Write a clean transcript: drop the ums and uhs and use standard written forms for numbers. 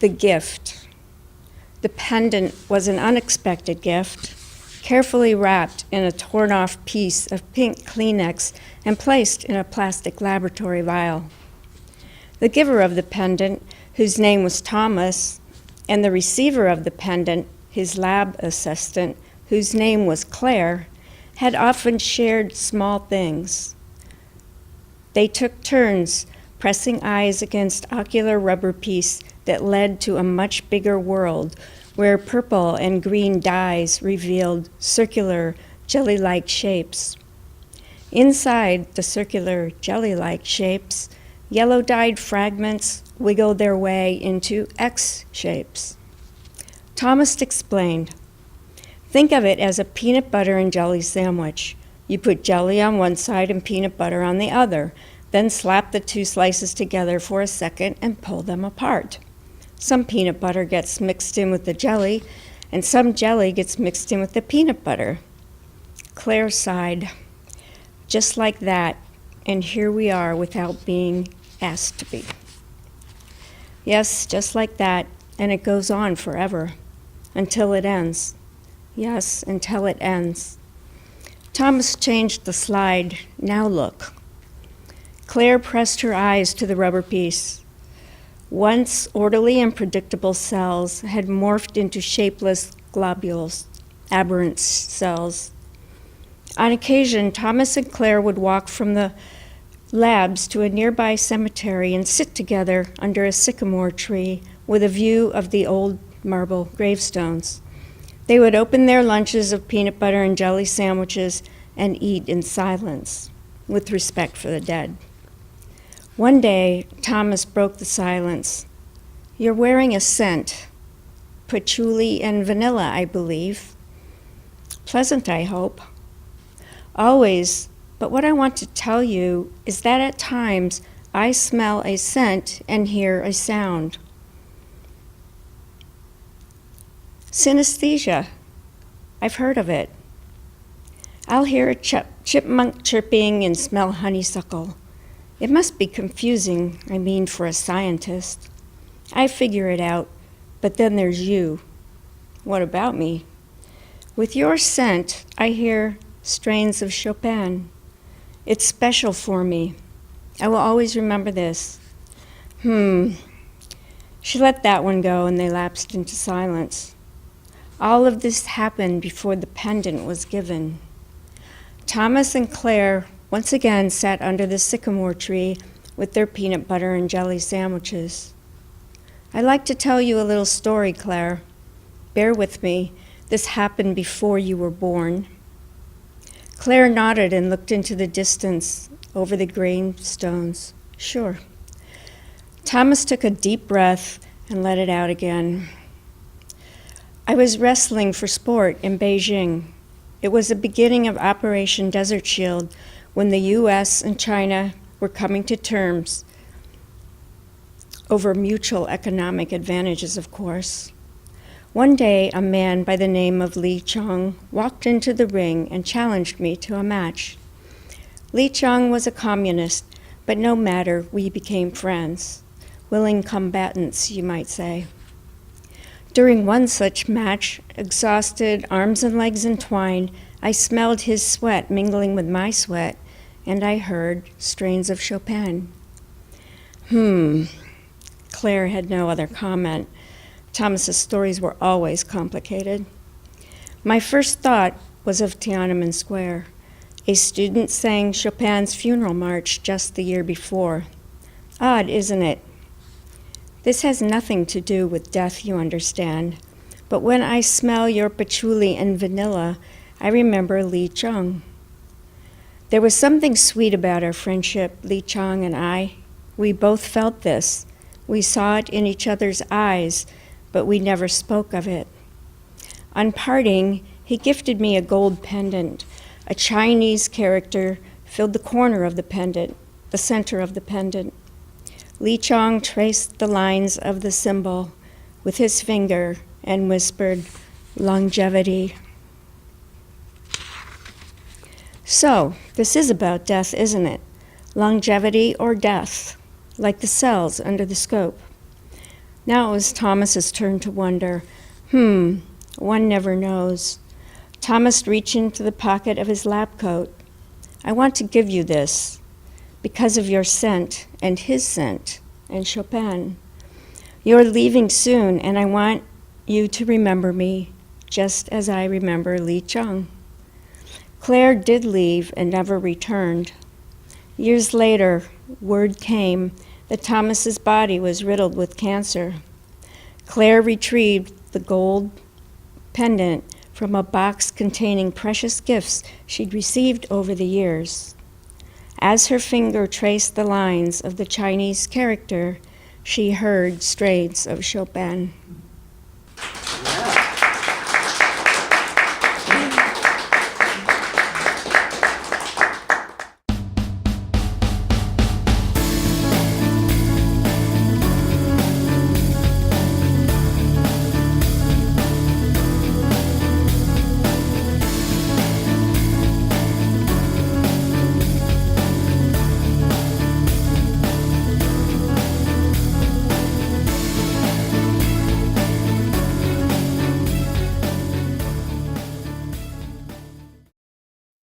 The gift. The pendant was an unexpected gift, carefully wrapped in a torn-off piece of pink Kleenex and placed in a plastic laboratory vial. The giver of the pendant, whose name was Thomas, and the receiver of the pendant, his lab assistant, whose name was Claire, had often shared small things. They took turns pressing eyes against ocular rubber piece that led to a much bigger world where purple and green dyes revealed circular, jelly-like shapes. Inside the circular, jelly-like shapes, yellow-dyed fragments wiggled their way into X shapes. Thomas explained, "Think of it as a peanut butter and jelly sandwich. You put jelly on one side and peanut butter on the other, then slap the two slices together for a second and pull them apart. Some peanut butter gets mixed in with the jelly, and some jelly gets mixed in with the peanut butter." Claire sighed. "Just like that, and here we are without being asked to be." Yes, just like that, and it goes on forever, until it ends. Yes, until it ends. Thomas changed the slide. Now look. Claire pressed her eyes to the rubber piece. Once orderly and predictable cells had morphed into shapeless globules, aberrant cells. On occasion, Thomas and Claire would walk from the labs to a nearby cemetery and sit together under a sycamore tree with a view of the old marble gravestones. They would open their lunches of peanut butter and jelly sandwiches and eat in silence, with respect for the dead. One day, Thomas broke the silence. "You're wearing a scent. Patchouli and vanilla, I believe. Pleasant, I hope." "Always, but what I want to tell you is that at times I smell a scent and hear a sound." "Synesthesia. I've heard of it. I'll hear a chipmunk chirping and smell honeysuckle. It must be confusing, for a scientist. I figure it out, but then there's you." "What about me?" "With your scent, I hear strains of Chopin. It's special for me. I will always remember this." She let that one go, and they lapsed into silence. All of this happened before the pendant was given. Thomas and Claire once again sat under the sycamore tree with their peanut butter and jelly sandwiches. "I'd like to tell you a little story, Claire. Bear with me. This happened before you were born." Claire nodded and looked into the distance over the gravestones. "Sure." Thomas took a deep breath and let it out again. "I was wrestling for sport in Beijing. It was the beginning of Operation Desert Shield, when the U.S. and China were coming to terms over mutual economic advantages, of course. One day, a man by the name of Li Chong walked into the ring and challenged me to a match. Li Chong was a communist, but no matter, we became friends. Willing combatants, you might say. During one such match, exhausted, arms and legs entwined, I smelled his sweat mingling with my sweat, and I heard strains of Chopin." Claire had no other comment. Thomas's stories were always complicated. "My first thought was of Tiananmen Square. A student sang Chopin's funeral march just the year before. Odd, isn't it? This has nothing to do with death, you understand. But when I smell your patchouli and vanilla, I remember Li Chong. There was something sweet about our friendship, Li Chong and I. We both felt this. We saw it in each other's eyes, but we never spoke of it. On parting, he gifted me a gold pendant. A Chinese character filled the corner of the pendant, the center of the pendant. Li Chong traced the lines of the symbol with his finger and whispered, 'Longevity.' So, this is about death, isn't it? Longevity or death, like the cells under the scope. Now it was Thomas's turn to wonder. One never knows. Thomas reached into the pocket of his lab coat. I want to give you this because of your scent and his scent and Chopin. You're leaving soon, and I want you to remember me just as I remember Li Chung. Claire did leave and never returned. Years later, word came that Thomas's body was riddled with cancer. Claire retrieved the gold pendant from a box containing precious gifts she'd received over the years. As her finger traced the lines of the Chinese character, she heard strains of Chopin.